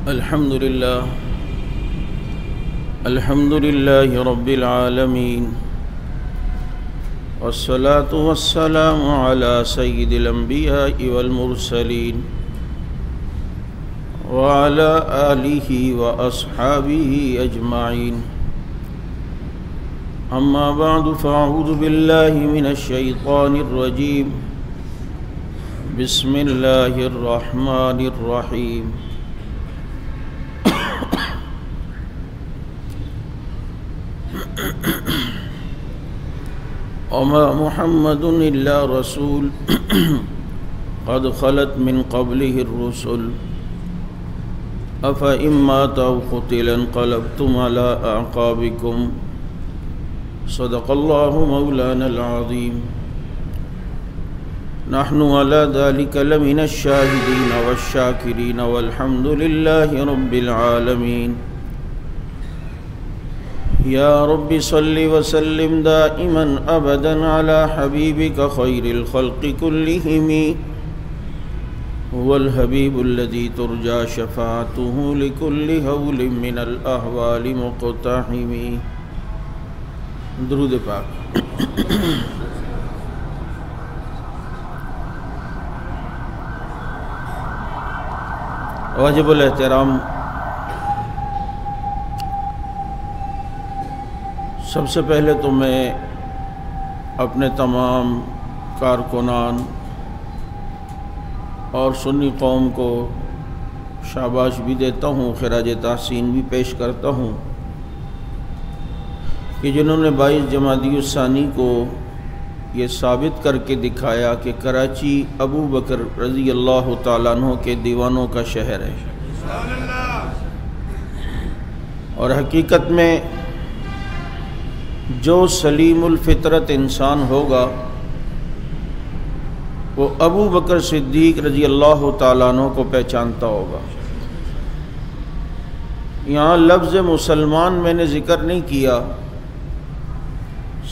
الحمد لله رب العالمين والصلاة والسلام على سيد الأنبياء والمرسلين وعلى آله وأصحابه أجمعين. أما بعد فأعوذ بالله من الشيطان الرجيم. بسم الله الرحمن الرحيم. وما محمد إلا رسول قد خلت من قبله الرسل أفإن مات أو قتل انقلبتم على أعقابكم. صدق الله مولانا العظيم. نحن على ذلك لمن الشاهدين والشاكرين والحمد لله رب العالمين. يا رب صل وسلم دائما أبدا على حبيبك خير الخلق كلهم. هو الحبيب الذي ترجى شفاعته لكل هول من الأهوال مقتحم. درود پاک. واجب الاحترام سب سے پہلے تو میں اپنے تمام کارکنان اور سنی قوم کو شاباش بھی دیتا ہوں، خراج تحسین بھی پیش کرتا ہوں کہ جنہوں نے 22 جمادی الثانی کو یہ ثابت کر کے دکھایا کہ کراچی ابو بکر رضی اللہ تعالیٰ عنہ کے دیوانوں کا شہر ہے، اور حقیقت میں جو سلیم الفطرت انسان ہوگا وہ ابو بکر صدیق رضی اللہ تعالیٰ عنہ کو پہچانتا ہوگا. یہاں لفظ مسلمان میں نے ذکر نہیں کیا،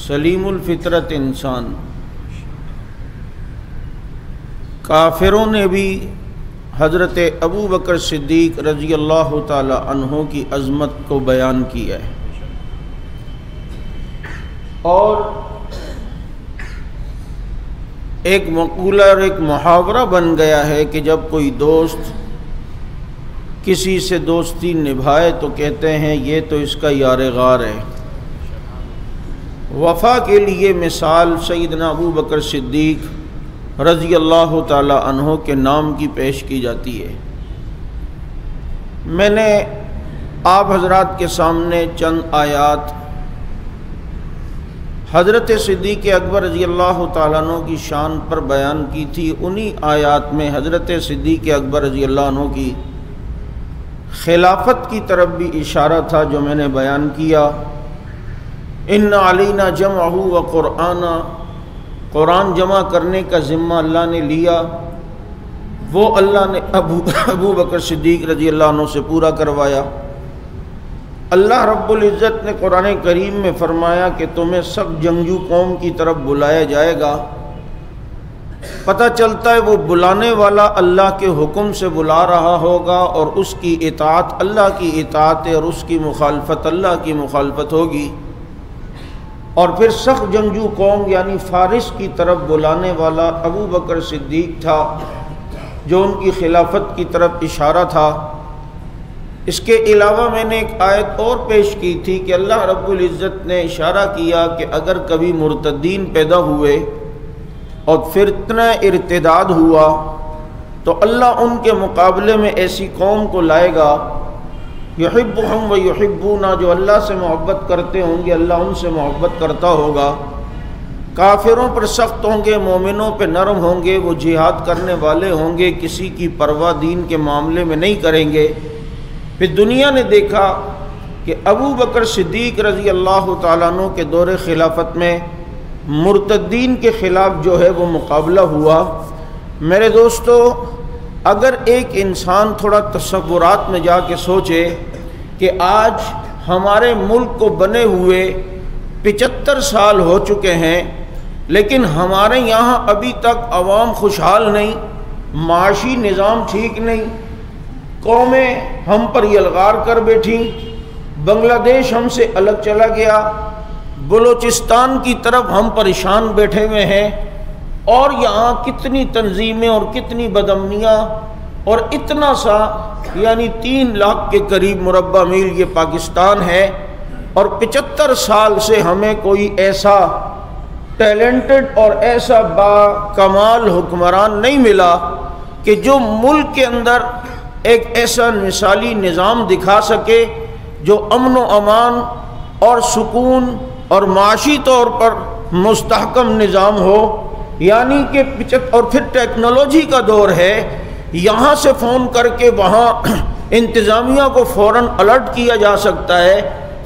سلیم الفطرت انسان. کافروں نے بھی حضرت ابو بکر صدیق رضی اللہ تعالیٰ عنہ کی عظمت کو بیان کیا ہے، اور ایک مقولہ اور ایک محاورہ بن گیا ہے کہ جب کوئی دوست کسی سے دوستی نبھائے تو کہتے ہیں یہ تو اس کا یار غار ہے. وفا کے لیے مثال سیدنا ابو بکر صدیق رضی اللہ تعالی عنہ کے نام کی پیش کی جاتی ہے. میں نے آپ حضرات کے سامنے چند آیات حضرت صدیق اکبر رضی اللہ تعالیٰ عنہ کی شان پر بیان کی تھی. انہی آیات میں حضرت صدیق اکبر رضی اللہ عنہ کی خلافت کی طرف بھی اشارہ تھا جو میں نے بیان کیا. ان علینا جمعہ و قرآنا، قرآن جمع کرنے کا ذمہ اللہ نے لیا، وہ اللہ نے ابو بکر صدیق رضی اللہ عنہ سے پورا کروایا. اللہ رب العزت نے قرآن کریم میں فرمایا کہ تمہیں سب جنگجو قوم کی طرف بلایا جائے گا. پتہ چلتا ہے وہ بلانے والا اللہ کے حکم سے بلا رہا ہوگا، اور اس کی اطاعت اللہ کی اطاعت ہے اور اس کی مخالفت اللہ کی مخالفت ہوگی. اور پھر سخت جنگجو قوم یعنی فارس کی طرف بلانے والا ابو بکر صدیق تھا، جو ان کی خلافت کی طرف اشارہ تھا. اس کے علاوہ میں نے ایک آیت اور پیش کی تھی کہ اللہ رب العزت نے اشارہ کیا کہ اگر کبھی مرتدین پیدا ہوئے اور فتنہ ارتداد ہوا تو اللہ ان کے مقابلے میں ایسی قوم کو لائے گا یحبہم و یحبونا، جو اللہ سے محبت کرتے ہوں گے اللہ ان سے محبت کرتا ہوگا. کافروں پر سخت ہوں گے، مومنوں پہ نرم ہوں گے، وہ جہاد کرنے والے ہوں گے، کسی کی پرواہ دین کے معاملے میں نہیں کریں گے. پھر دنیا نے دیکھا کہ ابو بکر صدیق رضی اللہ تعالیٰ عنہ کے دور خلافت میں مرتدین کے خلاف جو ہے وہ مقابلہ ہوا. میرے دوستو، اگر ایک انسان تھوڑا تصورات میں جا کے سوچے کہ آج ہمارے ملک کو بنے ہوئے 75 سال ہو چکے ہیں، لیکن ہمارے یہاں ابھی تک عوام خوشحال نہیں، معاشی نظام ٹھیک نہیں، قومیں ہم پر یلغار کر بیٹھیں، بنگلہ دیش ہم سے الگ چلا گیا، بلوچستان کی طرف ہم پریشان بیٹھے ہوئے ہیں، اور یہاں کتنی تنظیمیں اور کتنی بدامنیاں، اور اتنا سا یعنی 3 لاکھ کے قریب مربع میل یہ پاکستان ہے، اور 75 سال سے ہمیں کوئی ایسا ٹیلنٹڈ اور ایسا با کمال حکمران نہیں ملا کہ جو ملک کے اندر ایک ایسا مثالی نظام دکھا سکے جو امن و امان اور سکون اور معاشی طور پر مستحکم نظام ہو۔ یعنی کہ اور پھر ٹیکنالوجی کا دور ہے، یہاں سے فون کر کے وہاں انتظامیہ کو فوراً الرٹ کیا جا سکتا ہے،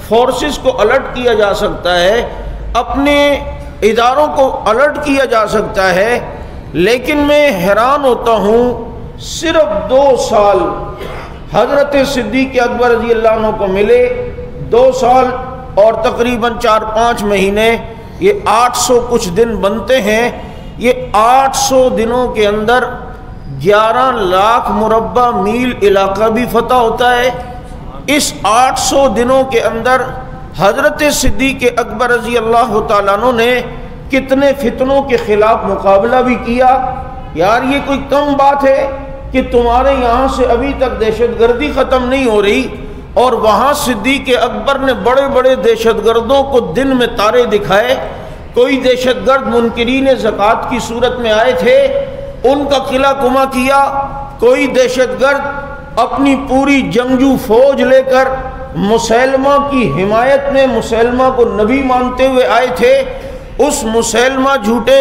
فورسز کو الرٹ کیا جا سکتا ہے، اپنے اداروں کو الرٹ کیا جا سکتا ہے۔ لیکن میں حیران ہوتا ہوں، صرف 2 سال حضرت صدیق اکبر رضی اللہ عنہ کو ملے، 2 سال اور تقریباً 4-5 مہینے، یہ 800 کچھ دن بنتے ہیں۔ یہ 800 دنوں کے اندر 11 لاکھ مربع میل علاقہ بھی فتح ہوتا ہے۔ اس 800 دنوں کے اندر حضرت صدیق اکبر رضی اللہ تعالیٰ عنہ نے کتنے فتنوں کے خلاف مقابلہ بھی کیا۔ یار یہ کوئی کم بات ہے کہ تمہارے یہاں سے ابھی تک دہشت گردی ختم نہیں ہو رہی، اور وہاں صدیق اکبر نے بڑے بڑے دہشت گردوں کو دن میں تارے دکھائے۔ کوئی دہشت گرد منکرین زکوٰۃ کی صورت میں آئے تھے، ان کا قلعہ کما کیا۔ کوئی دہشت گرد اپنی پوری جنگجو فوج لے کر مسیلمہ کی حمایت میں مسیلمہ کو نبی مانتے ہوئے آئے تھے، اس مسیلمہ جھوٹے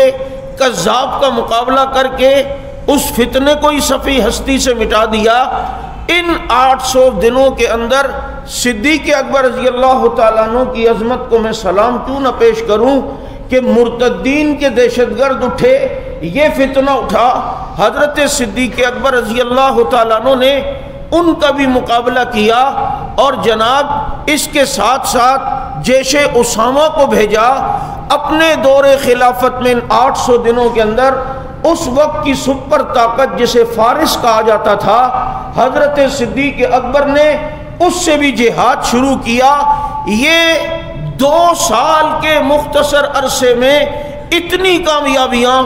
کذاب کا مقابلہ کر کے اس فتنے کو ہی صفی ہستی سے مٹا دیا۔ ان 800 دنوں کے اندر صدیق اکبر رضی اللہ تعالیٰ عنہ کی عظمت کو میں سلام کیوں نہ پیش کروں کہ مرتدین کے دہشت گرد اٹھے، یہ فتنہ اٹھا، حضرت صدیق اکبر رضی اللہ تعالیٰ عنہ نے ان کا بھی مقابلہ کیا، اور جناب اس کے ساتھ ساتھ جیش اسامہ کو بھیجا۔ اپنے دور خلافت میں ان 800 دنوں کے اندر اس وقت کی سپر طاقت جسے فارس کہا جاتا تھا، حضرت صدیق اکبر نے اس سے بھی جہاد شروع کیا۔ یہ 2 سال کے مختصر عرصے میں اتنی کامیابیاں،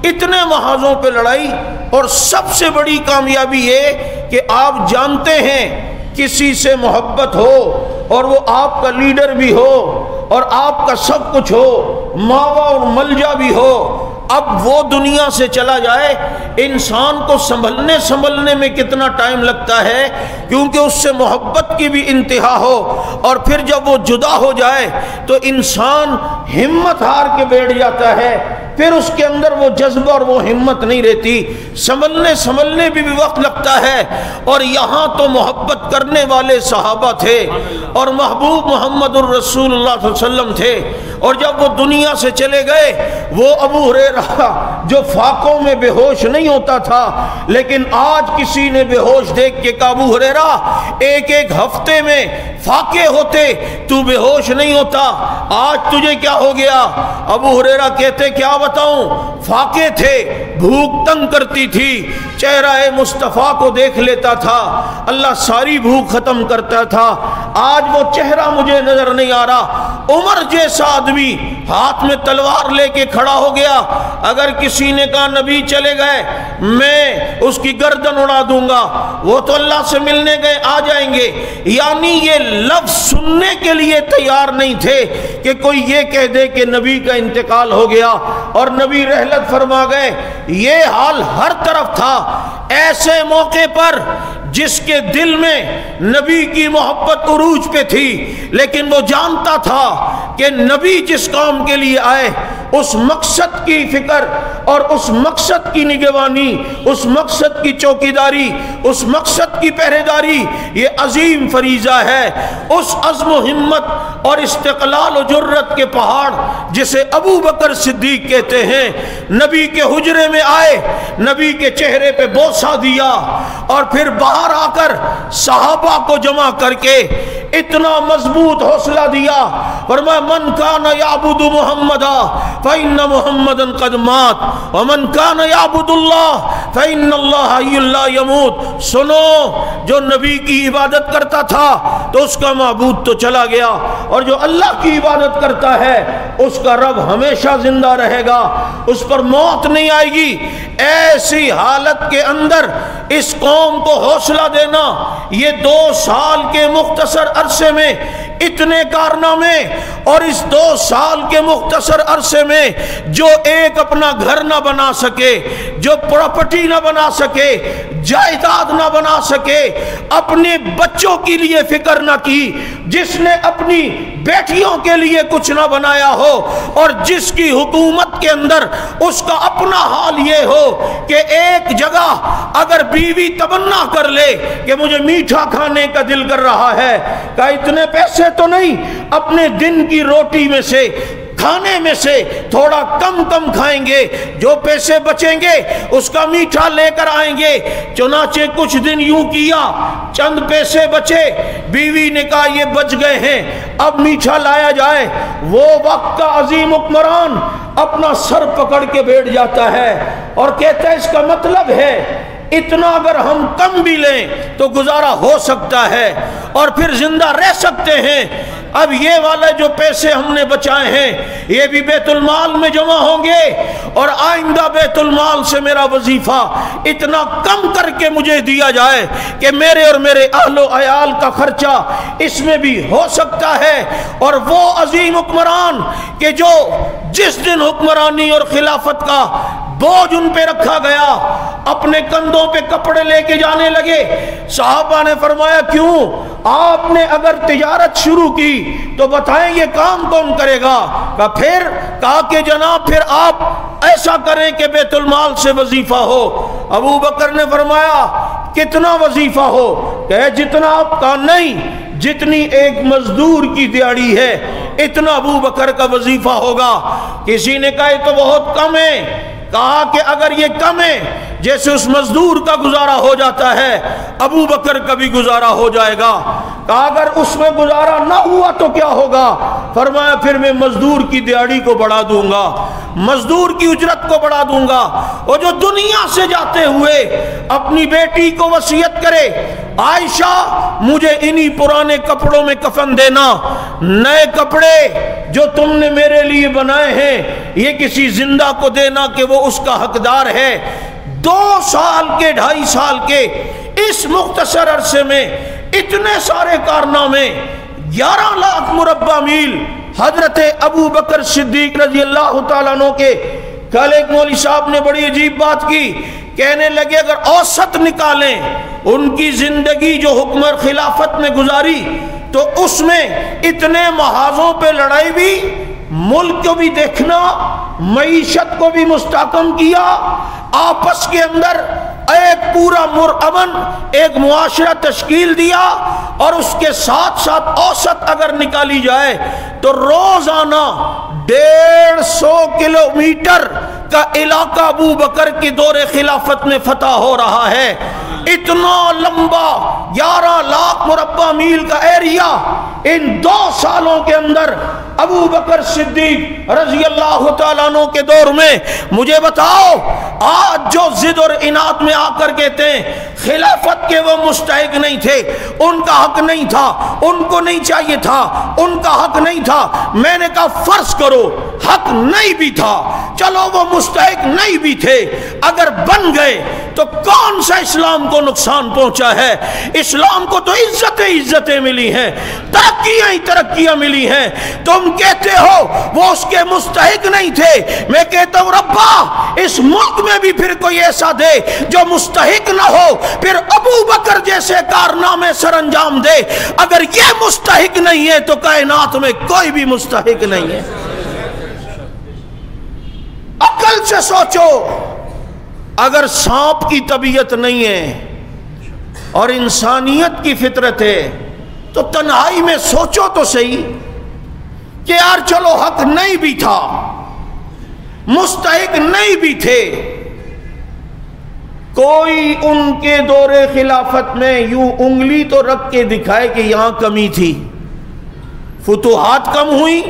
اتنے محاذوں پہ لڑائی، اور سب سے بڑی کامیابی یہ کہ آپ جانتے ہیں کسی سے محبت ہو اور وہ آپ کا لیڈر بھی ہو اور آپ کا سب کچھ ہو، ماوا اور ملجا بھی ہو، اب وہ دنیا سے چلا جائے، انسان کو سنبھلنے میں کتنا ٹائم لگتا ہے، کیونکہ اس سے محبت کی بھی انتہا ہو، اور پھر جب وہ جدا ہو جائے تو انسان ہمت ہار کے بیٹھ جاتا ہے، پھر اس کے اندر وہ جذبہ اور وہ ہمت نہیں رہتی، سنبھلنے بھی وقت لگتا ہے۔ اور یہاں تو محبت کرنے والے صحابہ تھے اور محبوب محمد الرسول اللہ صلی اللہ علیہ وسلم تھے، اور جب وہ دنیا سے چلے گئے، وہ ابو ہریرہ جو فاقوں میں بے ہوش نہیں ہوتا تھا، لیکن آج کسی نے بے ہوش دیکھ کے کہا ابو ہریرہ ایک ہفتے میں فاقے ہوتے، تو بے ہوش نہیں ہوتا، آج تجھے کیا ہو گیا؟ ابو ہریرہ کہتے کیا بتاؤں، فاقے تھے، بھوک تنگ کرتی تھی، چہرہ مصطفیٰ کو دیکھ لیتا تھا، اللہ ساری بھوک ختم کرتا تھا، آج وہ چہرہ مجھے نظر نہیں آ رہا۔ عمر جیسا آدمی ہاتھ میں تلوار لے کے کھڑا ہو گیا، اگر کسی نے کہا نبی چلے گئے میں اس کی گردن اڑا دوں گا، وہ تو اللہ سے ملنے گئے آ جائیں گے، یعنی یہ لفظ سننے کے لیے تیار نہیں تھے کہ کوئی یہ کہہ دے کہ نبی کا انتقال ہو گیا اور نبی رحلت فرما گئے۔ یہ حال ہر طرف تھا۔ ایسے موقع پر جس کے دل میں نبی کی محبت عروج پہ تھی، لیکن وہ جانتا تھا کہ نبی جس کام کے لیے آئے اس مقصد کی فکر اور اس مقصد کی نگہبانی، اس مقصد کی چوکیداری، اس مقصد کی پہرے داری یہ عظیم فریضہ ہے۔ اس عزم و ہمت اور استقلال و جرت کے پہاڑ جسے ابو بکر صدیق کہتے ہیں، نبی کے حجرے میں آئے، نبی کے چہرے پہ بوسہ دیا اور پھر باہر آ کر صحابہ کو جمع کر کے اتنا مضبوط حوصلہ دیا، فرمایا من کان یعبد محمدا فإن محمدا قد مات ومن کان یعبد اللہ فإن اللہ حی لا یموت۔ سنو، جو نبی کی عبادت کرتا تھا تو اس کا معبود تو چلا گیا، اور جو اللہ کی عبادت کرتا ہے اس کا رب ہمیشہ زندہ رہے گا، اس پر موت نہیں آئے گی۔ ایسی حالت کے اندر اس قوم کو حوصلہ دینا، یہ 2 سال کے مختصر عرصے میں اتنے کارنامے، اور اس 2 سال کے مختصر عرصے میں جو ایک اپنا گھر نہ بنا سکے، جو پراپرٹی نہ بنا سکے، جائیداد نہ بنا سکے، اپنے بچوں کے لیے فکر نہ کی، جس نے اپنی بیٹیوں کے لیے کچھ نہ بنایا ہو، اور جس کی حکومت کے اندر اس کا اپنا حال یہ ہو کہ ایک جگہ اگر بیوی تمنا کر لے کہ مجھے میٹھا کھانے کا دل کر رہا ہے، کہ اتنے پیسے تو نہیں، اپنے دن کی روٹی میں سے، کھانے میں سے تھوڑا کم کم کھائیں گے، جو پیسے بچیں گے اس کا میٹھا لے کر آئیں گے۔ چنانچہ کچھ دن یوں کیا، چند پیسے بچے، بیوی نے کہا یہ بچ گئے ہیں، اب میٹھا لایا جائے۔ وہ وقت کا عظیم حکمران اپنا سر پکڑ کے بیٹھ جاتا ہے اور کہتا ہے اس کا مطلب ہے اتنا اگر ہم کم بھی لیں تو گزارا ہو سکتا ہے اور پھر زندہ رہ سکتے ہیں، اب یہ والے جو پیسے ہم نے بچائے ہیں یہ بھی بیت المال میں جمع ہوں گے، اور آئندہ بیت المال سے میرا وظیفہ اتنا کم کر کے مجھے دیا جائے کہ میرے اور میرے اہل و عیال کا خرچہ اس میں بھی ہو سکتا ہے۔ اور وہ عظیم حکمران کہ جو جس دن حکمرانی اور خلافت کا بوجھ ان پہ رکھا گیا، اپنے کندھوں پہ کپڑے لے کے جانے لگے۔ صحابہ نے فرمایا کیوں؟ آپ نے اگر تجارت شروع کی تو بتائیں یہ کام کون کرے گا؟ کہا کہ جناب پھر آپ ایسا کریں کہ بیت المال سے وظیفہ ہو۔ ابو بکر نے فرمایا کتنا وظیفہ ہو؟ کہ جتنا آپ کا نہیں، جتنی ایک مزدور کی دیہڑی ہے اتنا ابو بکر کا وظیفہ ہوگا۔ کسی نے کہا یہ تو بہت کم ہے، کہا کہ اگر یہ کم ہے جیسے اس مزدور کا گزارا ہو جاتا ہے ابو بکر کا بھی گزارا ہو جائے گا۔ کہا اگر اس میں گزارا نہ ہوا تو کیا ہوگا؟ فرمایا پھر میں مزدور کی دیہڑی کو بڑھا دوں گا، مزدور کی اجرت کو بڑھا دوں گا۔ اور جو دنیا سے جاتے ہوئے اپنی بیٹی کو وصیت کرے عائشہ مجھے انہی پرانے کپڑوں میں کفن دینا، نئے کپڑے جو تم نے میرے لیے بنائے ہیں یہ کسی زندہ کو دینا کہ وہ اس کا حقدار ہے۔ 2 سال کے 2.5 سال کے اس مختصر عرصے میں اتنے سارے کارنامے، 11 لاکھ مربع میل حضرت ابو بکر صدیق رضی اللہ تعالیٰ عنہ کے۔ کل ایک مولوی صاحب نے بڑی عجیب بات کی، کہنے لگے اگر اوسط نکالیں ان کی زندگی جو حکمر خلافت میں گزاری تو اس میں اتنے محاذوں پہ لڑائی بھی، ملک کو بھی دیکھنا، معیشت کو بھی مستحکم کیا، آپس کے اندر ایک پورا مرامن ایک معاشرہ تشکیل دیا، اور اس کے ساتھ ساتھ اوسط اگر نکالی جائے تو روزانہ 150 کلومیٹر کا علاقہ ابو بکر کی دور خلافت میں فتح ہو رہا ہے۔ اتنا لمبا 11 لاکھ مربع میل کا ایریا ان 2 سالوں کے اندر ابو بکر صدیق رضی اللہ تعالیٰ عنہ کے دور میں۔ مجھے بتاؤ آج جو ضد اور اناد میں آ کر کہتے ہیں خلافت کے وہ مستحق نہیں تھے، ان کا حق نہیں تھا، ان کو نہیں چاہیے تھا، ان کا حق نہیں تھا، میں نے کہا فرض کرو حق نہیں بھی تھا، چلو وہ مستحق نہیں بھی تھے، اگر بن گئے تو کون سا اسلام کو نقصان پہنچا ہے؟ اسلام کو تو عزتیں ملی ہیں، ترقیاں ہی ترقیاں ملی ہیں۔ تم کہتے ہو وہ اس کے مستحق نہیں تھے، میں کہتا ہوں ربا اس ملک میں بھی پھر کوئی ایسا دے جو مستحق نہ ہو، پھر ابو بکر جیسے کارنامے سر انجام دے۔ اگر یہ مستحق نہیں ہے تو کائنات میں کوئی بھی مستحق نہیں ہے۔ عقل سے سوچو، اگر سانپ کی طبیعت نہیں ہے اور انسانیت کی فطرت ہے تو تنہائی میں سوچو تو صحیح کہ یار چلو حق نہیں بھی تھا، مستحق نہیں بھی تھے، کوئی ان کے دور خلافت میں یوں انگلی تو رکھ کے دکھائے کہ یہاں کمی تھی۔ فتوحات کم ہوئی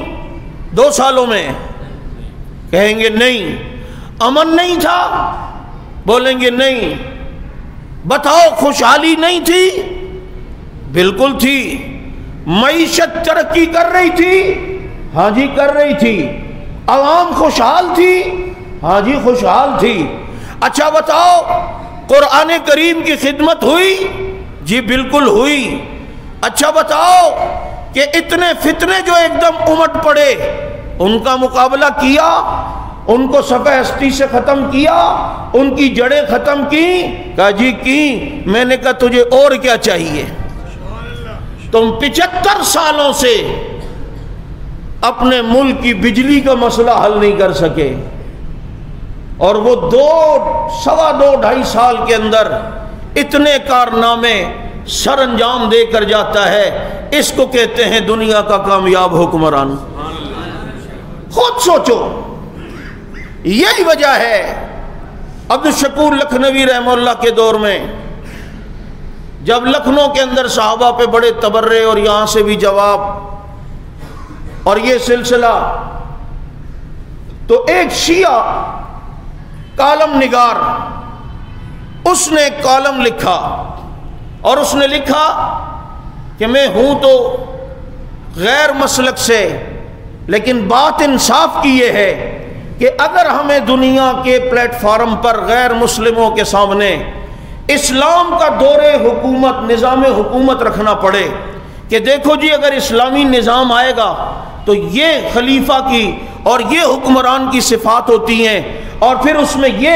2 سالوں میں، کہیں گے نہیں۔ امن نہیں تھا، بولیں گے نہیں۔ بتاؤ خوشحالی نہیں تھی، بالکل تھی۔ معیشت ترقی کر رہی تھی، ہاں جی کر رہی تھی۔ عوام خوشحال تھی، ہاں جی خوشحال تھی۔ اچھا بتاؤ قرآن کریم کی خدمت ہوئی، جی بالکل ہوئی۔ اچھا بتاؤ کہ اتنے فتنے جو ایک دم امٹ پڑے ان کا مقابلہ کیا، ان کو صفحہ ہستی سے ختم کیا، ان کی جڑیں ختم کی؟ کہا جی کی۔ میں نے کہا تجھے اور کیا چاہیے؟ تم 75 سالوں سے اپنے ملک کی بجلی کا مسئلہ حل نہیں کر سکے، اور وہ 2.5 سال کے اندر اتنے کارنامے سر انجام دے کر جاتا ہے۔ اس کو کہتے ہیں دنیا کا کامیاب حکمران۔ خود سوچو، یہی وجہ ہے عبدالشکور لکھنوی رحمہ اللہ کے دور میں جب لکھنؤ کے اندر صحابہ پہ بڑے تبرے اور یہاں سے بھی جواب اور یہ سلسلہ، تو ایک شیعہ کالم نگار اس نے ایک کالم لکھا، اور اس نے لکھا کہ میں ہوں تو غیر مسلک سے، لیکن بات انصاف کی یہ ہے کہ اگر ہمیں دنیا کے پلیٹ فارم پر غیر مسلموں کے سامنے اسلام کا دور حکومت، نظام حکومت رکھنا پڑے کہ دیکھو جی اگر اسلامی نظام آئے گا تو یہ خلیفہ کی اور یہ حکمران کی صفات ہوتی ہیں، اور پھر اس میں یہ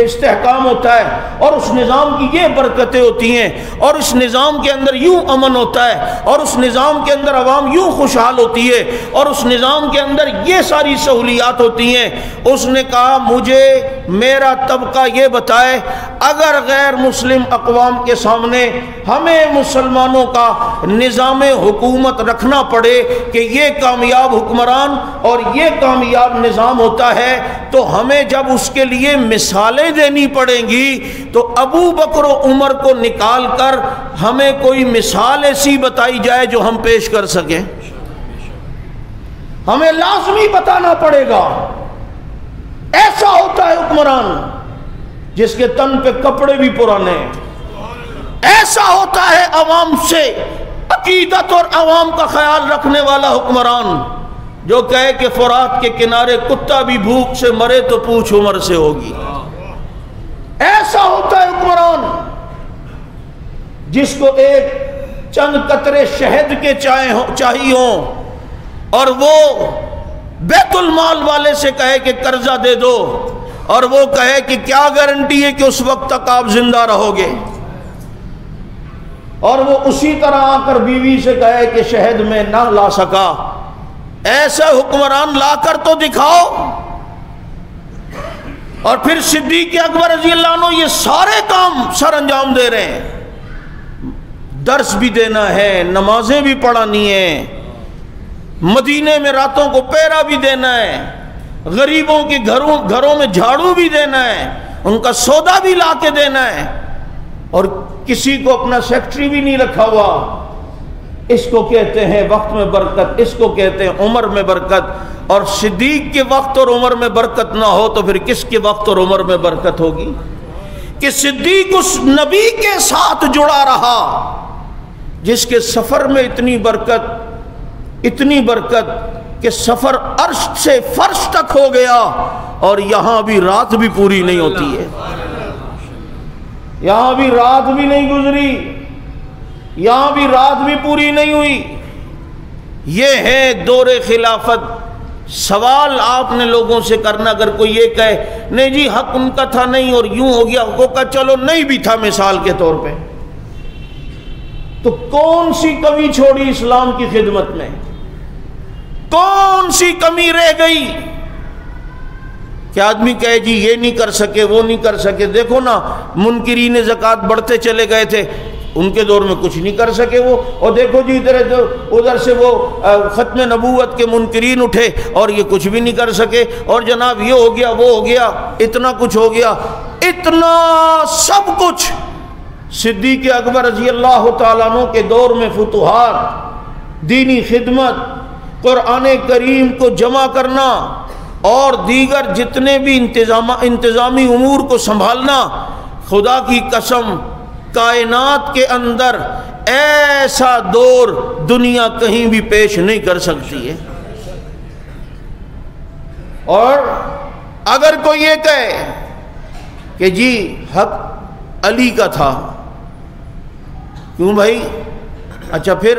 استحکام ہوتا ہے، اور اس نظام کی یہ برکتیں ہوتی ہیں، اور اس نظام کے اندر یوں امن ہوتا ہے، اور اس نظام کے اندر عوام یوں خوشحال ہوتی ہے، اور اس نظام کے اندر یہ ساری سہولیات ہوتی ہیں۔ اس نے کہا مجھے میرا طبقہ یہ بتائے اگر غیر مسلم اقوام کے سامنے ہمیں مسلمانوں کا نظام حکومت رکھنا پڑے کہ یہ کامیاب حکمران اور یہ کامیاب نظام ہوتا ہے، تو ہمیں جب اس کے لیے مثالیں دینی پڑیں گی تو ابو بکر و عمر کو نکال کر ہمیں کوئی مثال ایسی بتائی جائے جو ہم پیش کر سکیں۔ ہمیں لازمی بتانا پڑے گا ایسا ہوتا ہے حکمران جس کے تن پہ کپڑے بھی پرانے ہیں، ایسا ہوتا ہے عوام سے عقیدت اور عوام کا خیال رکھنے والا حکمران جو کہے کہ فرات کے کنارے کتا بھی بھوک سے مرے تو پوچھ عمر سے ہوگی۔ ایسا ہوتا ہے حکمران جس کو ایک چند قطرے شہد کے چاہیے ہوں اور وہ بیت المال والے سے کہے کہ قرضہ دے دو، اور وہ کہے کہ کیا گارنٹی ہے کہ اس وقت تک آپ زندہ رہو گے، اور وہ اسی طرح آ کر بیوی سے کہے کہ شہد میں نہ لا سکا۔ ایسا حکمران لا کر تو دکھاؤ۔ اور پھر صدیق اکبر رضی اللہ عنہ یہ سارے کام سر انجام دے رہے ہیں، درس بھی دینا ہے، نمازیں بھی پڑھانی ہیں، مدینے میں راتوں کو پہرا بھی دینا ہے، غریبوں کے گھروں میں جھاڑو بھی دینا ہے، ان کا سودا بھی لا کے دینا ہے، اور کسی کو اپنا سیکٹری بھی نہیں رکھا ہوا۔ اس کو کہتے ہیں وقت میں برکت، اس کو کہتے ہیں عمر میں برکت۔ اور صدیق کے وقت اور عمر میں برکت نہ ہو تو پھر کس کے وقت اور عمر میں برکت ہوگی؟ کہ صدیق اس نبی کے ساتھ جڑا رہا جس کے سفر میں اتنی برکت کہ سفر عرش سے فرش تک ہو گیا، اور یہاں بھی رات بھی پوری نہیں ہوتی ہے، یہاں بھی رات بھی نہیں گزری، یہاں بھی رات بھی پوری نہیں ہوئی۔ یہ ہے دور خلافت۔ سوال آپ نے لوگوں سے کرنا، اگر کوئی یہ کہے نہیں جی حق ان کا تھا نہیں اور یوں ہو گیا، وہ کہا چلو نہیں بھی تھا مثال کے طور پہ، تو کون سی کمی چھوڑی اسلام کی خدمت میں؟ کون سی کمی رہ گئی کہ آدمی کہے جی یہ نہیں کر سکے وہ نہیں کر سکے؟ دیکھو نا منکرین زکوٰۃ بڑھتے چلے گئے تھے، ان کے دور میں کچھ نہیں کر سکے وہ. اور دیکھو جی ادھر سے وہ ختم نبوت کے منکرین اٹھے اور یہ کچھ بھی نہیں کر سکے. اور جناب یہ ہو گیا وہ ہو گیا, اتنا کچھ ہو گیا, اتنا سب کچھ صدیق اکبر رضی اللہ تعالیٰ عنہ کے دور میں فتوحات, دینی خدمت, قرآن کریم کو جمع کرنا اور دیگر جتنے بھی انتظامی امور کو سنبھالنا. خدا کی قسم کائنات کے اندر ایسا دور دنیا کہیں بھی پیش نہیں کر سکتی ہے. اور اگر کوئی یہ کہے کہ جی حق علی کا تھا, کیوں بھائی؟ اچھا پھر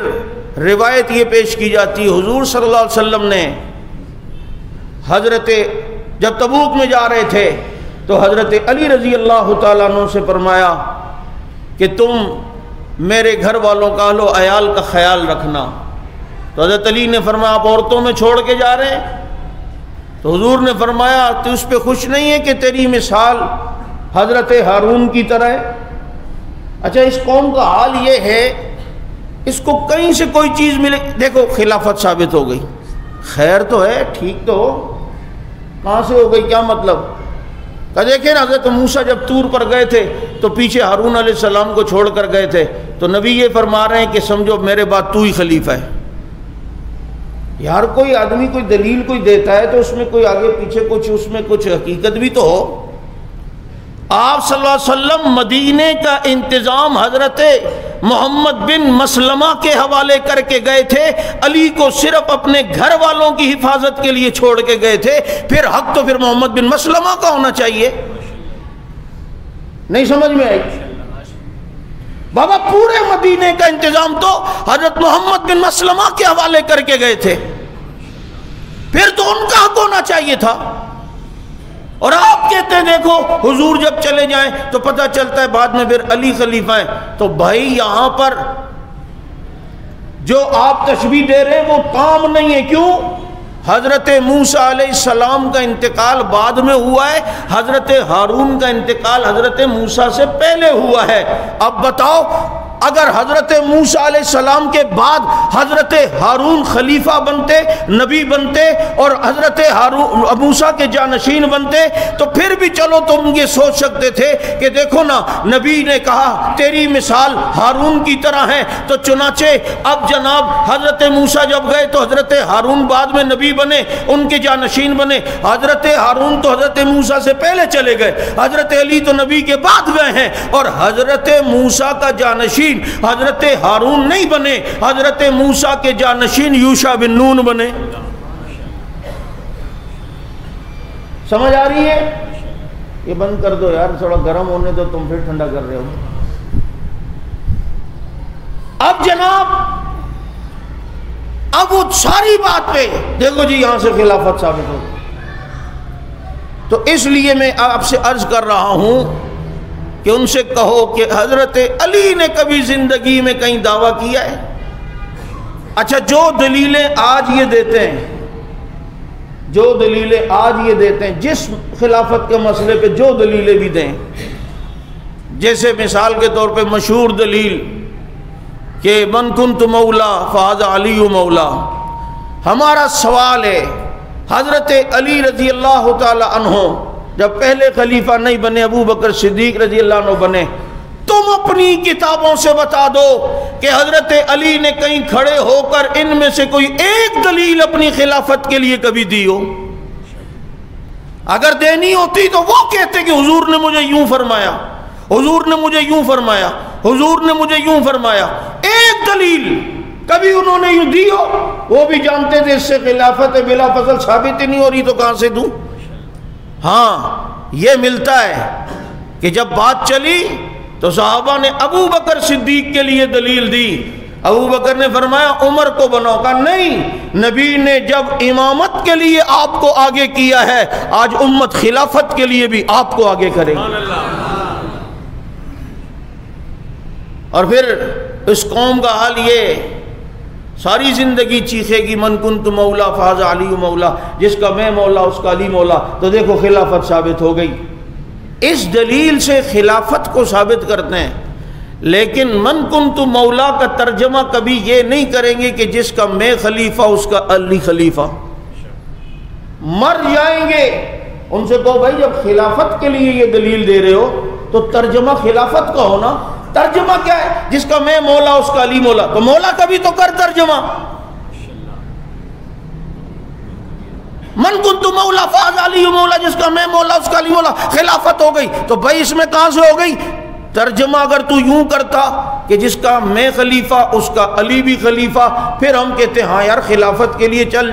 روایت یہ پیش کی جاتی ہے حضور صلی اللہ علیہ وسلم نے جب تبوک میں جا رہے تھے تو حضرت علی رضی اللہ تعالیٰ عنہ سے فرمایا کہ تم میرے گھر والوں کا اہل و عیال کا خیال رکھنا. تو حضرت علی نے فرمایا آپ عورتوں میں چھوڑ کے جا رہے ہیں؟ تو حضور نے فرمایا تو اس پہ خوش نہیں ہے کہ تیری مثال حضرت ہارون کی طرح ہے؟ اچھا اس قوم کا حال یہ ہے, اس کو کہیں سے کوئی چیز ملے, دیکھو خلافت ثابت ہو گئی, خیر تو ہے, ٹھیک تو ہو, کہاں سے ہو گئی, کیا مطلب؟ کہ دیکھیں نا حضرت موسیٰ جب طور پر گئے تھے تو پیچھے ہارون علیہ السلام کو چھوڑ کر گئے تھے, تو نبی یہ فرما رہے ہیں کہ سمجھو میرے بعد تو ہی خلیفہ ہے. یار کوئی آدمی کوئی دلیل کوئی دیتا ہے تو اس میں کوئی آگے پیچھے کچھ, اس میں کچھ حقیقت بھی تو ہو. آپ صلی اللہ علیہ وسلم مدینے کا انتظام حضرت محمد بن مسلمہ کے حوالے کر کے گئے تھے, علی کو صرف اپنے گھر والوں کی حفاظت کے لیے چھوڑ کے گئے تھے. پھر حق تو پھر محمد بن مسلمہ کا ہونا چاہیے. نہیں سمجھ میں آئی بابا؟ پورے مدینے کا انتظام تو حضرت محمد بن مسلمہ کے حوالے کر کے گئے تھے, پھر تو ان کا حق ہونا چاہیے تھا. اور آپ کہتے ہیں دیکھو حضور جب چلے جائیں تو پتہ چلتا ہے بعد میں پھر علی خلیفہ ہیں. تو بھائی یہاں پر جو آپ تشبیہ دے رہے ہیں وہ کام نہیں ہے. کیوں؟ حضرت موسیٰ علیہ السلام کا انتقال بعد میں ہوا ہے, حضرت ہارون کا انتقال حضرت موسیٰ سے پہلے ہوا ہے. اب بتاؤ اگر حضرت موسیٰ علیہ السلام کے بعد حضرت ہارون خلیفہ بنتے, نبی بنتے اور حضرت موسیٰ کے جانشین بنتے تو پھر بھی چلو تم یہ سوچ سکتے تھے کہ دیکھو نا نبی نے کہا تیری مثال ہارون کی طرح ہے. تو چنانچہ اب جناب حضرت موسیٰ جب گئے تو حضرت ہارون بعد میں نبی بنے, ان کے جانشین بنے. حضرت ہارون تو حضرت موسیٰ سے پہلے چلے گئے, حضرت علی تو نبی کے بعد گئے ہیں, اور حضرت موسیٰ کا جانشین حضرت ہارون نہیں بنے, حضرت موسیٰ کے جانشین یوشع بن نون بنے. سمجھ آ رہی ہے؟ یہ بند کر دو یار, تھوڑا گرم ہونے دو, تم پھر ٹھنڈا کر رہے ہو. اب جناب اب وہ ساری بات پہ دیکھو جی یہاں سے خلافت ثابت ہو. تو اس لیے میں آپ سے عرض کر رہا ہوں کہ ان سے کہو کہ حضرت علی نے کبھی زندگی میں کہیں دعویٰ کیا ہے؟ اچھا جو دلیلیں آج یہ دیتے ہیں, جو دلیلیں آج یہ دیتے ہیں جس خلافت کے مسئلے پہ جو دلیلیں بھی دیں, جیسے مثال کے طور پہ مشہور دلیل کہ من کنت مولا فہذا علی مولا. ہمارا سوال ہے حضرت علی رضی اللہ تعالی عنہ جب پہلے خلیفہ نہیں بنے, ابو بکر صدیق رضی اللہ عنہ بنے, تم اپنی کتابوں سے بتا دو کہ حضرت علی نے کہیں کھڑے ہو کر ان میں سے کوئی ایک دلیل اپنی خلافت کے لیے کبھی دی ہو. اگر دینی ہوتی تو وہ کہتے کہ حضور نے مجھے یوں فرمایا, حضور نے مجھے یوں فرمایا, حضور نے مجھے یوں فرمایا. ایک دلیل کبھی انہوں نے یوں دی ہو؟ وہ بھی جانتے تھے اس سے خلافت بلا فصل ثابت ہی نہیں ہو رہی تو کہاں سے دوں. ہاں یہ ملتا ہے کہ جب بات چلی تو صحابہ نے ابو بکر صدیق کے لیے دلیل دی. ابو بکر نے فرمایا عمر کو بناؤ. کہا نہیں, نبی نے جب امامت کے لیے آپ کو آگے کیا ہے, آج امت خلافت کے لیے بھی آپ کو آگے کرے گی. اور پھر اس قوم کا حال یہ ساری زندگی چیخے گی من کنت مولا فہذا علی مولا, جس کا میں مولا اس کا علی مولا. تو دیکھو خلافت ثابت ہو گئی. اس دلیل سے خلافت کو ثابت کرتے ہیں. لیکن من کنت مولا کا ترجمہ کبھی یہ نہیں کریں گے کہ جس کا میں خلیفہ اس کا علی خلیفہ. مر جائیں گے. ان سے کہو بھائی جب خلافت کے لیے یہ دلیل دے رہے ہو تو ترجمہ خلافت کا ہونا. ترجمہ کیا ہے؟ جس کا میں مولا اس کا علی مولا. تو مولا کا بھی تو کر ترجمہ. من کنت مولا فاز علی مولا، جس کا میں مولا اس کا علی مولا. خلافت ہو گئی. تو بھائی اس میں کہاں سے ہو گئی؟ ترجمہ اگر تو یوں کرتا کہ جس کا میں خلیفہ اس کا علی بھی خلیفہ، پھر ہم کہتے ہیں ہاں یار خلافت کے لیے چل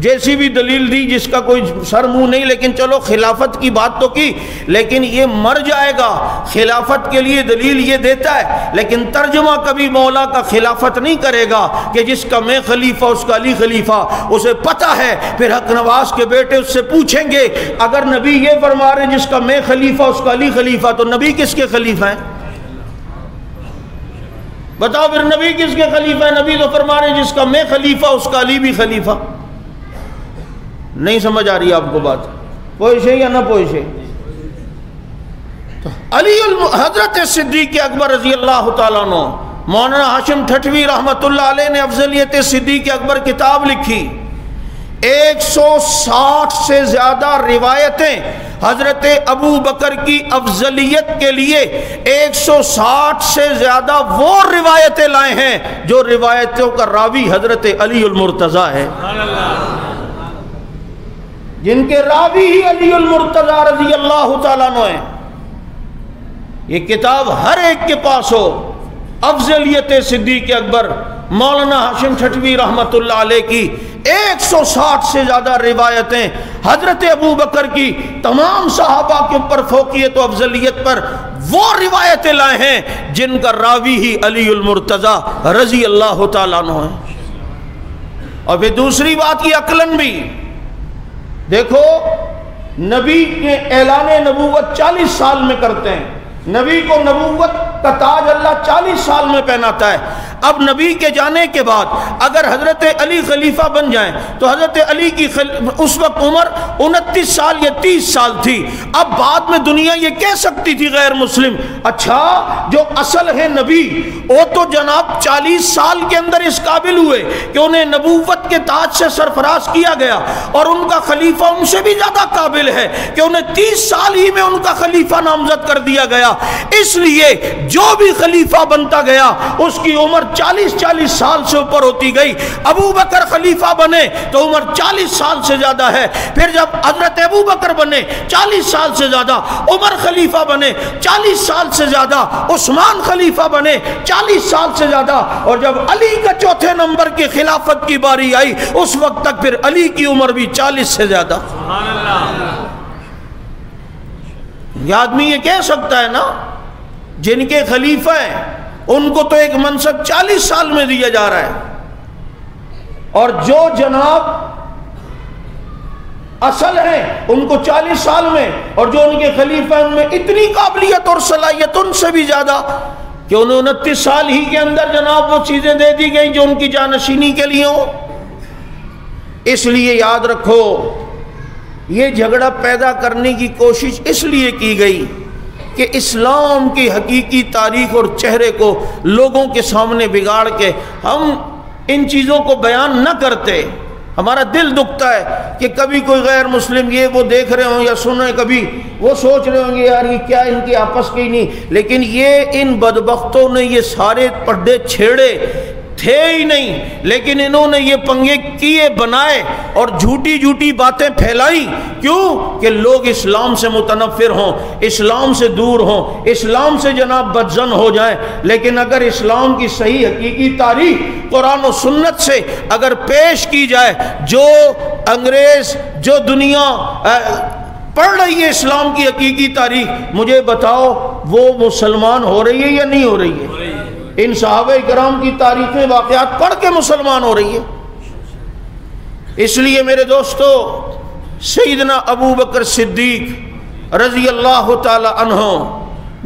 جیسی بھی دلیل دی جس کا کوئی سر منہ نہیں، لیکن چلو خلافت کی بات تو کی. لیکن یہ مر جائے گا، خلافت کے لیے دلیل یہ دیتا ہے، لیکن ترجمہ کبھی مولا کا خلافت نہیں کرے گا کہ جس کا میں خلیفہ اس کا علی خلیفہ. اسے پتہ ہے پھر حق نواز کے بیٹے اس سے پوچھیں گے اگر نبی یہ فرما رہے جس کا میں خلیفہ اس کا علی خلیفہ، تو نبی کس کے خلیفہ ہیں؟ بتاؤ پھر نبی کس کے خلیفہ ہیں؟ نبی تو فرما رہے جس کا میں خلیفہ اس کا علی بھی خلیفہ. نہیں سمجھ آ رہی آپ کو بات؟ پوچھے یا نہ پوچھے؟ علی حضرت صدیق اکبر رضی اللہ تعالیٰ عنہ، مولانا ہاشم ٹھٹوی رحمۃ اللہ علیہ نے افضلیت صدیق اکبر کتاب لکھی. 160 سے زیادہ روایتیں حضرت ابو بکر کی افضلیت کے لیے 160 سے زیادہ وہ روایتیں لائے ہیں جو روایتوں کا راوی حضرت علی المرتضیٰ ہے، جن کے راوی ہی علی المرتضیٰ رضی اللہ تعالیٰ عنہ ہیں. یہ کتاب ہر ایک کے پاس ہو. افضلیت صدیق اکبر مولانا ہاشم ٹھٹوی رحمۃ اللہ علیہ کی 160 سے زیادہ روایتیں حضرت ابو بکر کی تمام صحابہ کے اوپر فوقیت و افضلیت پر وہ روایتیں لائے ہیں جن کا راوی ہی علی المرتضیٰ رضی اللہ تعالیٰ عنہ ہیں. اور پھر دوسری بات یہ عقلاً بھی دیکھو، نبی کے اعلان نبوت 40 سال میں کرتے ہیں. نبی کو نبوت کا تاج اللہ 40 سال میں پہناتا ہے. اب نبی کے جانے کے بعد اگر حضرت علی خلیفہ بن جائیں تو حضرت علی کی اس وقت عمر 29 سال یا 30 سال تھی. اب بعد میں دنیا یہ کہہ سکتی تھی غیر مسلم، اچھا جو اصل ہے نبی وہ تو جناب 40 سال کے اندر اس قابل ہوئے کہ انہیں نبوت کے تاج سے سرفراز کیا گیا، اور ان کا خلیفہ ان سے بھی زیادہ قابل ہے کہ انہیں 30 سال ہی میں ان کا خلیفہ نامزد کر دیا گیا. اس لیے جو بھی خلیفہ بنتا گیا اس کی عمر 40 سال سے اوپر ہوتی گئی. ابو بکر خلیفہ بنے تو عمر 40 سال سے زیادہ ہے. پھر جب حضرت ابو بکر بنے 40 سال سے زیادہ، عمر خلیفہ بنے 40 سال سے زیادہ، عثمان خلیفہ بنے 40 سال سے زیادہ، اور جب علی کا چوتھے نمبر کی خلافت کی باری آئی اس وقت تک پھر علی کی عمر بھی 40 سے زیادہ. سبحان اللہ. یہ آدمی یہ کہہ سکتا ہے نا جن کے خلیفہ ہیں ان کو تو ایک منصب 40 سال میں دیا جا رہا ہے، اور جو جناب اصل ہیں ان کو 40 سال میں، اور جو ان کے خلیفہ ہیں ان میں اتنی قابلیت اور صلاحیت ان سے بھی زیادہ کہ انہیں 29 سال ہی کے اندر جناب وہ چیزیں دے دی گئی جو ان کی جانشینی کے لیے ہوں. اس لیے یاد رکھو یہ جھگڑا پیدا کرنے کی کوشش اس لیے کی گئی کہ اسلام کی حقیقی تاریخ اور چہرے کو لوگوں کے سامنے بگاڑ کے ہم ان چیزوں کو بیان نہ کرتے. ہمارا دل دکھتا ہے کہ کبھی کوئی غیر مسلم یہ وہ دیکھ رہے ہوں یا سن رہے، کبھی وہ سوچ رہے ہوں گے یار یہ کیا ان کی آپس کی نہیں، لیکن یہ ان بدبختوں نے یہ سارے پردے چھیڑے تھے ہی نہیں، لیکن انہوں نے یہ پنگے کیے بنائے اور جھوٹی جھوٹی باتیں پھیلائی. کیوں؟ کہ لوگ اسلام سے متنفر ہوں، اسلام سے دور ہوں، اسلام سے جناب بدظن ہو جائیں. لیکن اگر اسلام کی صحیح حقیقی تاریخ قرآن و سنت سے اگر پیش کی جائے، جو انگریز جو دنیا پڑھ رہی ہے اسلام کی حقیقی تاریخ، مجھے بتاؤ وہ مسلمان ہو رہی ہے یا نہیں ہو رہی ہے؟ ان صحابہ کرام کی تاریخیں واقعات پڑھ کے مسلمان ہو رہی ہے. اس لیے میرے دوستو سیدنا ابو بکر صدیق رضی اللہ تعالی عنہ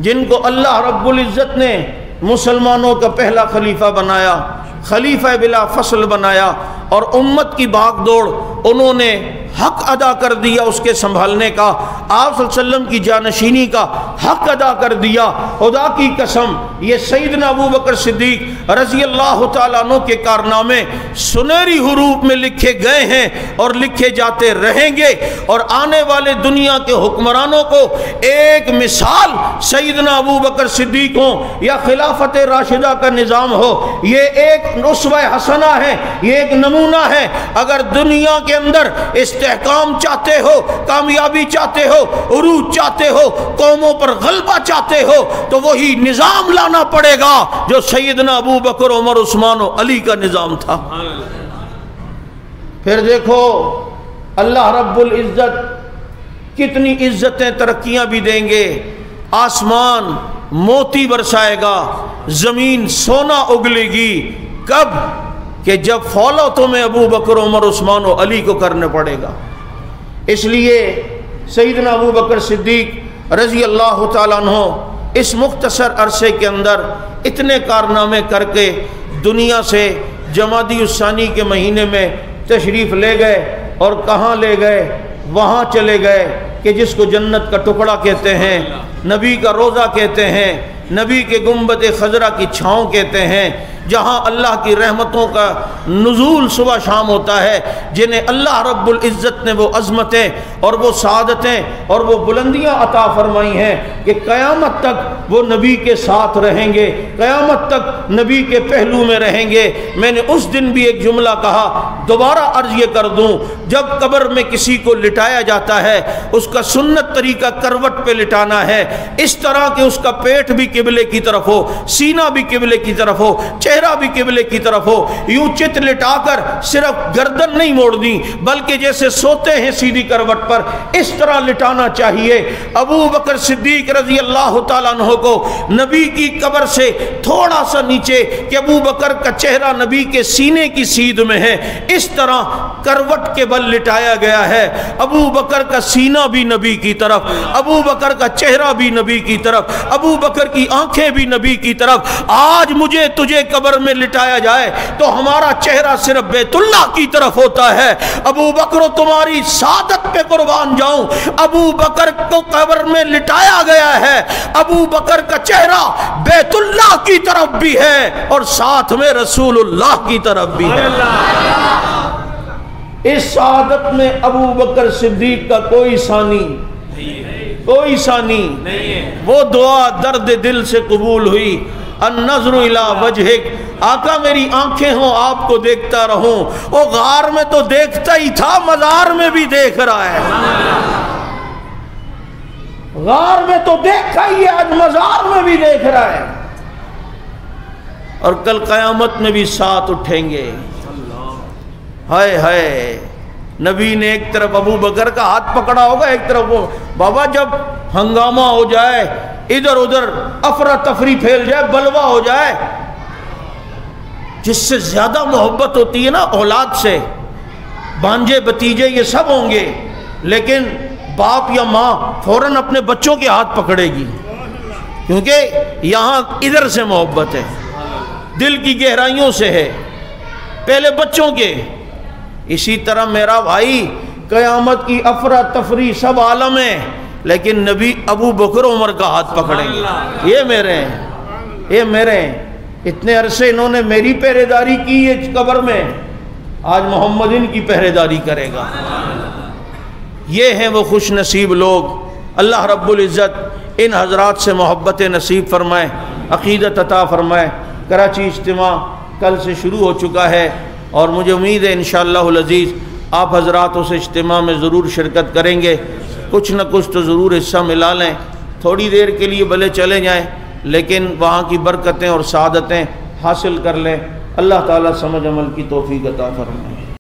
جن کو اللہ رب العزت نے مسلمانوں کا پہلا خلیفہ بنایا، خلیفہ بلا فصل بنایا، اور امت کی بھاگ دوڑ انہوں نے حق ادا کر دیا اس کے سنبھالنے کا، آپ صلی اللہ علیہ وسلم کی جانشینی کا حق ادا کر دیا. خدا کی قسم یہ سیدنا ابو بکر صدیق رضی اللہ تعالیٰ عنہ کے کارنامے سنہری حروف میں لکھے گئے ہیں اور لکھے جاتے رہیں گے، اور آنے والے دنیا کے حکمرانوں کو ایک مثال سیدنا ابو بکر صدیق ہوں یا خلافت راشدہ کا نظام ہو، یہ ایک اسوہ حسنہ ہے، یہ ایک نمونہ ہے۔ اگر دنیا کے اندر استحکام چاہتے ہو، کامیابی چاہتے ہو، عروج چاہتے ہو، قوموں پر غلبہ چاہتے ہو، تو وہی نظام لانا پڑے گا جو سیدنا ابو بکر، عمر، عثمان و علی کا نظام تھا۔ پھر دیکھو اللہ رب العزت کتنی عزتیں ترقیاں بھی دیں گے، آسمان موتی برسائے گا، زمین سونا اگلے گی، کب؟ کہ جب فالو تمہیں ابو بکر، عمر، عثمان و علی کو کرنے پڑے گا۔ اس لیے سیدنا ابو بکر صدیق رضی اللہ تعالیٰ عنہ اس مختصر عرصے کے اندر اتنے کارنامے کر کے دنیا سے جمادی الثانی کے مہینے میں تشریف لے گئے، اور کہاں لے گئے؟ وہاں چلے گئے کہ جس کو جنت کا ٹکڑا کہتے ہیں، نبی کا روضہ کہتے ہیں، نبی کے گنبد خضرا کی چھاؤں کہتے ہیں، جہاں اللہ کی رحمتوں کا نزول صبح شام ہوتا ہے، جنہیں اللہ رب العزت نے وہ عظمتیں اور وہ سعادتیں اور وہ بلندیاں عطا فرمائی ہیں کہ قیامت تک وہ نبی کے ساتھ رہیں گے، قیامت تک نبی کے پہلو میں رہیں گے۔ میں نے اس دن بھی ایک جملہ کہا، دوبارہ عرض یہ کر دوں، جب قبر میں کسی کو لٹایا جاتا ہے اس کا سنت طریقہ کروٹ پہ لٹانا ہے، اس طرح کہ اس کا پیٹ بھی قبلے کی طرف ہو، سینہ بھی قبلے کی طرف ہو، چہرہ بھی قبلے کی طرف ہو، یوں چت لٹا کر صرف گردن نہیں موڑنی بلکہ جیسے سوتے ہیں سیدھی کروٹ پر اس طرح لٹانا چاہیے۔ ابو بکر صدیق رضی اللہ تعالیٰ عنہ کو نبی کی قبر سے تھوڑا سا نیچے کہ ابو بکر کا چہرہ نبی کے سینے کی سیدھ میں ہے، اس طرح کروٹ کے بل لٹایا گیا ہے۔ ابو بکر کا سینہ بھی نبی کی طرف، ابو بکر کا چہرہ بھی نبی کی طرف، ابو بکر کی آنکھیں بھی نبی کی طرف۔ آج مجھے تجھے قبر میں لٹایا جائے تو ہمارا چہرہ صرف بیت اللہ کی طرف ہوتا ہے۔ ابو بکر تمہاری سعادت پہ قربان جاؤں، ابو بکر کو قبر میں لٹایا گیا ہے، ابو بکر کا چہرہ بیت اللہ کی طرف بھی ہے اور ساتھ میں رسول اللہ کی طرف بھی ہے۔ اس سعادت میں ابو بکر صدیق کا کوئی ثانی نہیں ہے۔ وہ دعا درد دل سے قبول ہوئی، النظر الی وجہک، آقا میری آنکھیں ہوں آپ کو دیکھتا رہوں۔ وہ غار میں تو دیکھتا ہی تھا، مزار میں بھی دیکھ رہا ہے، غار میں تو دیکھا ہی ہے، آج مزار میں بھی دیکھ رہا ہے، اور کل قیامت میں بھی ساتھ اٹھیں گے۔ ہائے ہائے، نبی نے ایک طرف ابو بکر کا ہاتھ پکڑا ہوگا، ایک طرف وہ بابا جب ہنگامہ ہو جائے، ادھر ادھر افراتفری پھیل جائے، بلوا ہو جائے، جس سے زیادہ محبت ہوتی ہے نا اولاد سے، بانجے بتیجے یہ سب ہوں گے، لیکن باپ یا ماں فوراً اپنے بچوں کے ہاتھ پکڑے گی، کیونکہ یہاں ادھر سے محبت ہے، دل کی گہرائیوں سے ہے، پہلے بچوں کے۔ اسی طرح میرا بھائی قیامت کی افراتفری سب عالم ہے، لیکن نبی ابو بکر عمر کا ہاتھ پکڑیں گے، یہ میرے ہیں، یہ میرے ہیں، اتنے عرصے انہوں نے میری پہرے داری کی ہے قبر میں، آج محمد ان کی پہرے داری کرے گا۔ یہ ہیں وہ خوش نصیب لوگ، اللہ رب العزت ان حضرات سے محبت نصیب فرمائے، عقیدت عطا فرمائے۔ کراچی اجتماع کل سے شروع ہو چکا ہے، اور مجھے امید ہے انشاءاللہ العزیز آپ حضرات اس اجتماع میں ضرور شرکت کریں گے، کچھ نہ کچھ تو ضرور حصہ ملا لیں، تھوڑی دیر کے لیے بھلے چلے جائیں لیکن وہاں کی برکتیں اور سعادتیں حاصل کر لیں۔ اللہ تعالیٰ سمجھ عمل کی توفیق عطا فرمائے۔